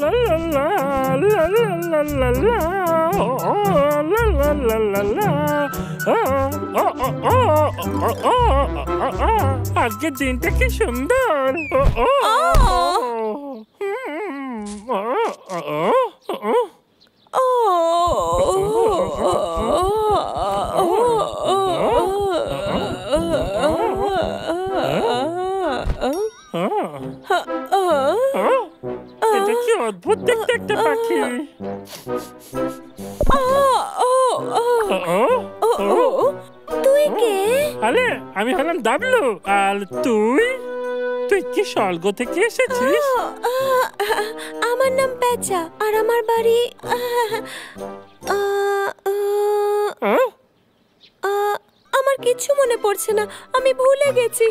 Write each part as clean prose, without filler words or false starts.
লা লা লা লা লা লা লা লা লা লা লা লা। আজকের দিনটা কি সুন্দর। এটা কি অদ্ভুত দেখতে একটা পাখি। তুই কে? আরে আমি হলাম ডাবলু। আর তুই তুই কি স্বর্গ থেকে এসেছিস? আমার নাম পেঁচা আর আমার বাড়ি আমার কিছু মনে পড়ছে না, আমি ভুলে গেছি।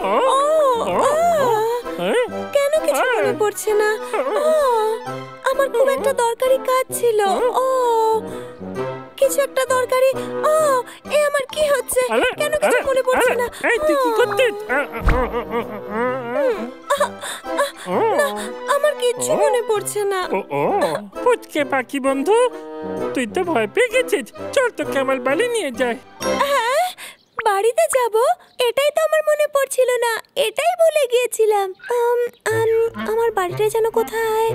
কেন কিছু মনে পড়ছে না? আমার খুব একটা দরকারি কাজ ছিল। কিছু একটা দরকারি। এ আমার কি হচ্ছে? কেন কিছু মনে পড়ছে না? এই তুই কি করছিস? না, আমার কিচ্ছু মনে পড়ছে না। পুচকে পাখি বন্ধু, তুই তো ভয় পেয়ে গেছিস। চল তোকে আমার বাড়ি নিয়ে যাই। হ্যাঁ, বাড়িতে যাব? এটাই তো আমার মনে পড়ছিল না, এটাই ভুলে গিয়েছিলাম। আমার বাড়িটা যেন কোথায়?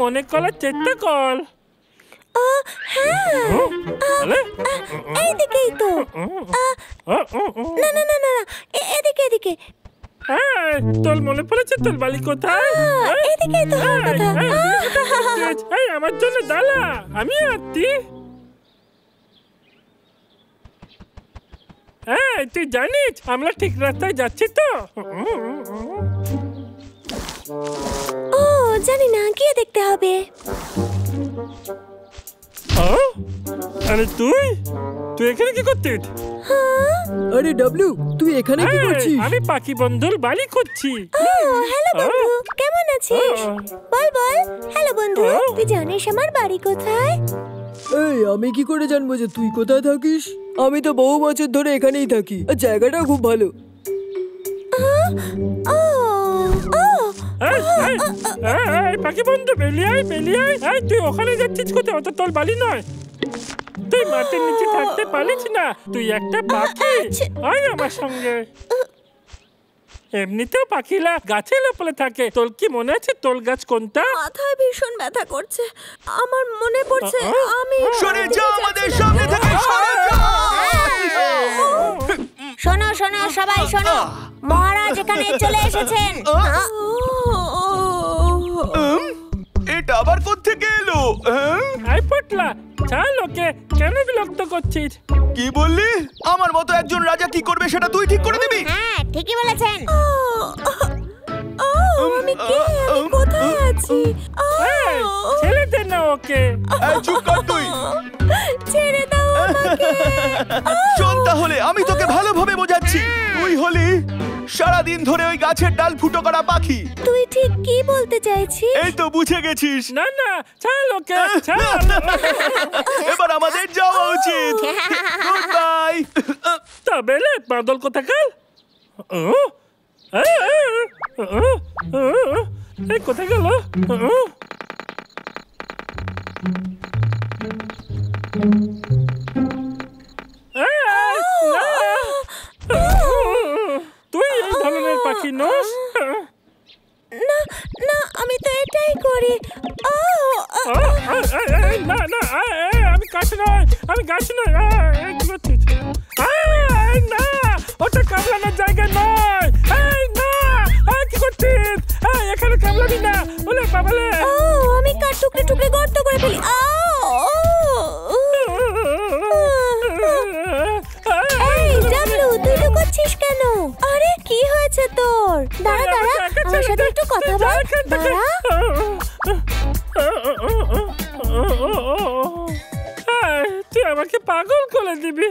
মনে করার চেষ্টা কর। এইদিকেই তো। না না না না, এদিকে এদিকে। তোর মনে পড়েছে তোর বাড়ি কোথায়? এদিকেই তো হওয়ার কথা। আমার জন্য দাঁড়া, আমি আসছি। তুই জানিস আমরা ঠিক রাস্তায় যাচ্ছি তো? ও জানি না, গিয়ে দেখতে হবে। আরে তুই এখানে কি করছিস? আরে ডাবলু, তুই এখানে কি করছিস? আমি পাখি বন্ধুর বাড়ি খুঁজছি। হ্যালো বন্ধু, কেমন আছিস? বল বল। হ্যালো বন্ধু, তুই জানিস আমার বাড়ি কোথায়? এই, আমি কি করে জানবো যে তুই কোথায় থাকিস? আমি তো বহু বছর ধরে এখানেই থাকি, আর জায়গাটাও খুব ভালো। পাখি বন্ধু বেরিয়ে আয়। তুই ওখানে যাচ্ছিস কোথায়? ওটা তোর বাড়ি নয়। তুই মাটির নিচে থাকতে পারিস না, তুই একটা পাখি। আয় আমার সঙ্গে। এমনিতেও পাখিরা গাছের উপরে থাকে। তোর কি মনে আছে তোর গাছ কোনটা? মাথায় ভীষণ ব্যথা করছে। আমার মনে পড়ছে আমি সরে যাও আমাদের সামনে থেকে, সরে যাও। শোনো শোনো সবাই শোনো, মহারাজ এখানে চলে এসেছেন। এটা আবার কোত্থেকে এলো? আয় পটলা, চল ওকে। কেন বিরক্ত করছিস? কি বললি? আমার মতো একজন রাজা কি করবে সেটা তুই ঠিক করে দিবি? হ্যাঁ, ঠিকই বলেছেন। আমি কে? আমি কোথায় আছি? ছেড়ে দে না ওকে। চুপ কর তুই। ছেড়ে দাও আমাকে। শোন তাহলে, আমি তোকে ভালোভাবে বোঝাচ্ছি। তুই হলি সারাদিন ধরে ওই গাছের ডাল ফুটো করা পাখি। তুই ঠিক কি বলতে চাইছিস? এই তো বুঝে গেছিস। না না, ছাড় ওকে, ছাড়। এবার আমাদের যাওয়া উচিত। Good bye. তবে রে বাদল কোথাকার? এই কোথায় গেল? তুই এই ধরনের পাখি নস? না না, আমি তো এটাই করি। না না, আমি গাছ নয়, আমি গাছ নয়। কি করছিস? না, ওটা কামড়ানোর জায়গা নয়। না, কি করছিস? এখানে কামড়াবি না। বলে বাবালে, আমি কাঠ টুকরে টুকরে গর্ত করে ফেলি। এই ডাবলু, তুই লুকোচ্ছিস কেন? আরে কি হয়েছে তোর? দাঁড়া দাঁড়া, আমার সাথে একটু কথা বল। দাঁড়া। তুই আমাকে পাগল করে দিবি।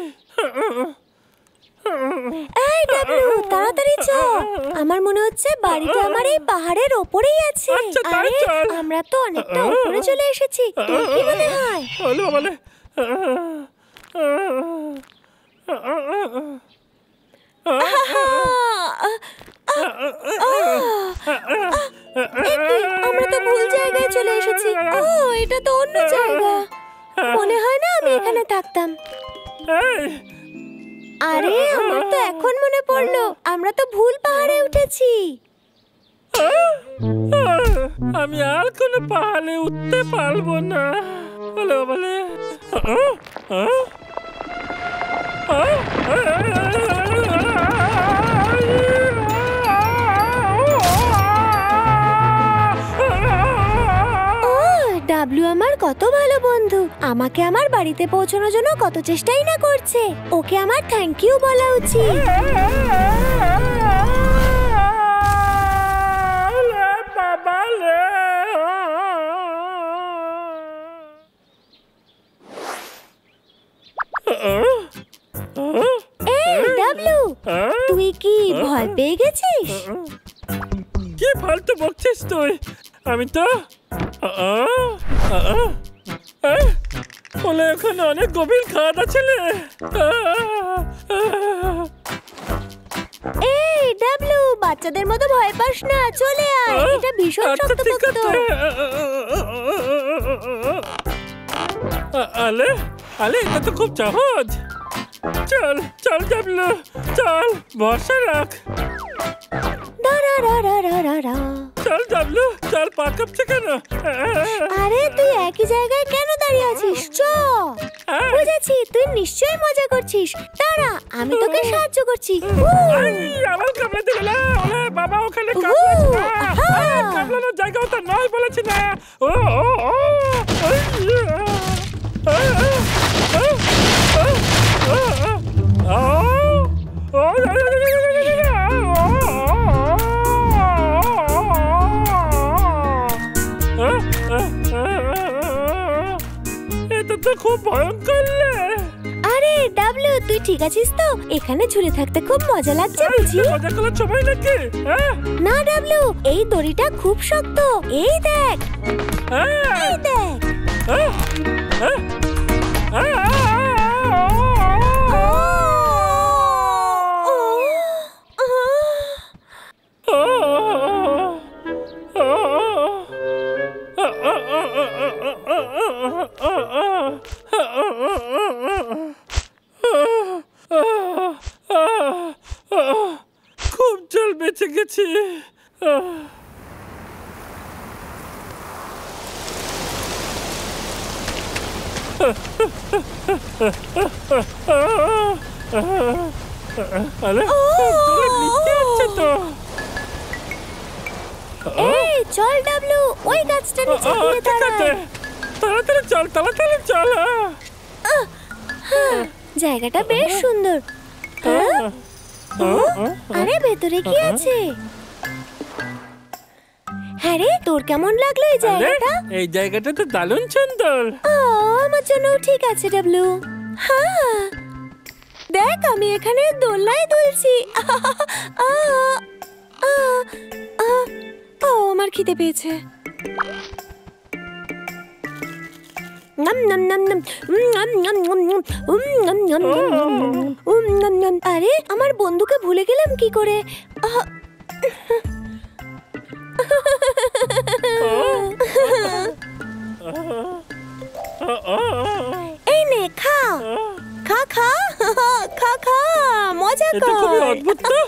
এই ডাবলু, তাড়াতাড়ি চল। আমার মনে হচ্ছে বাড়িটা আমার এই পাহাড়ের ওপরেই আছে। আরে আমরা তো অনেকটা উপরে চলে এসেছি। তোর কি মনে হয়? বলে বাবালে। আমরা তো ভুল জায়গায় চলে এসেছি। ও, এটা তো অন্য জায়গা। মনে হয় না আমি এখানে থাকতাম। আরে, আমার তো এখন মনে পড়লো, আমরা তো ভুল পাহাড়ে উঠেছি। আমি আর কোনো পাহাড়ে উঠতে পারবো না। বলে বলে ডাবলু আমার কত ভালো বন্ধু, আমাকে আমার বাড়িতে পৌঁছানোর জন্য কত চেষ্টাই না করছে। ওকে আমার থ্যাংক ইউ বলা উচিত। এই ডাবলু, তুই কি ভয় পেয়ে গেছিস? কি ফালতু বকছিস তুই? আমি তো বলে ওখানে অনেক গভীর খাদ আছে। এই ডাবলু, বাচ্চাদের মতো ভয় পাস না, চলে আয়। এটা ভীষণ শক্তপোক্ত। আলে আলে, এটা তো খুব সহজ। চল চল ডাবলু, চল, ভরসা রাখ। চল ডাবলু, চল, পা কাঁপছে কেন? আরে, তুই একই জায়গায় কেন দাঁড়িয়ে আছিস? বুঝেছি, তুই নিশ্চয়ই মজা করছিস। দাঁড়া, আমি তোকে সাহায্য করছি। আবার কামড়ে দিল না। বাবা, ওখানে কামড়ানোর জায়গাও তো নয় বলেছি না। ও এটা তো খুব ভয়ঙ্কর। আরে ডাবলু, তুই ঠিক আছিস তো? এখানে ঝুলে থাকতে খুব মজা লাগছে বুঝি? মজা করার সময় নাকি? না ডাবলু, এই দড়িটা খুব শক্ত। এই দেখ, এই দেখ। খুব জল বেঁচে গেছি। এই চল ডাবলু, ওই গাছটা নিচে গিয়ে দাঁড়া। তাড়াতাড়ি চল, তাড়াতাড়ি চল। জায়গাটা বেশ সুন্দর। আরে, ভেতরে কি আছে? হ্যাঁ রে, তোর কেমন লাগলো এই জায়গাটা? এই জায়গাটা তো দারুণ সুন্দর। আমার জন্য ঠিক আছে ডাবলু। হ্যাঁ, দেখ, আমি এখানে দোলনায় দুলছি। আমার খিদে পেয়েছে। আরে, আমার বন্ধুকে ভুলে গেলাম কি করে? এই নে, খা খা খা খা খা, মজা কর। খুবই অদ্ভুত তো।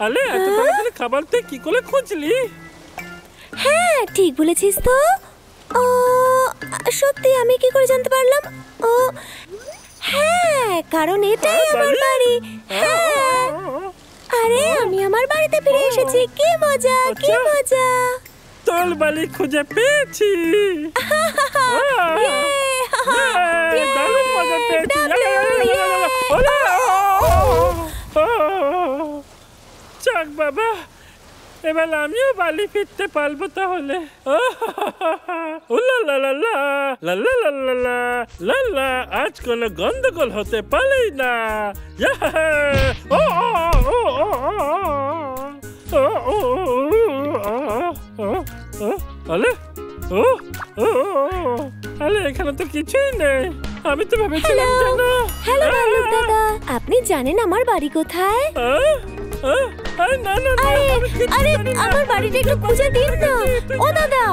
আলে, এত তাড়াতাড়ি খাবার তুই কি করে খুঁজলি? হ্যাঁ, ঠিক বলেছিস তো। সত্যি আমি কি করে জানতে পারলাম? হ্যাঁ, কারণ এটাই আমার বাড়ি। হ্যাঁ, আরে, আমি আমার বাড়িতে ফিরে এসেছি। কি মজা, কি মজা। তোর বাড়ি খুঁজে পেয়েছি। দারুণ মজা পেয়েছি। যাক বাবা, এবার আমিও বাড়ি ফিরতে পারবো তাহলে। আজ কোনো গন্ডগোল হতে পারেই না। আলে, আলে, এখানে তো কিছুই নেই। আমি তো ভেবেছিলাম জানো। হ্যালো ভাল্লুক দাদা, আপনি জানেন আমার বাড়ি কোথায়? আরে না না না, আরে আমি কিচ্ছু আরে জানি না। আমার বাড়িটা একটু খুঁজে দিন না ও দাদা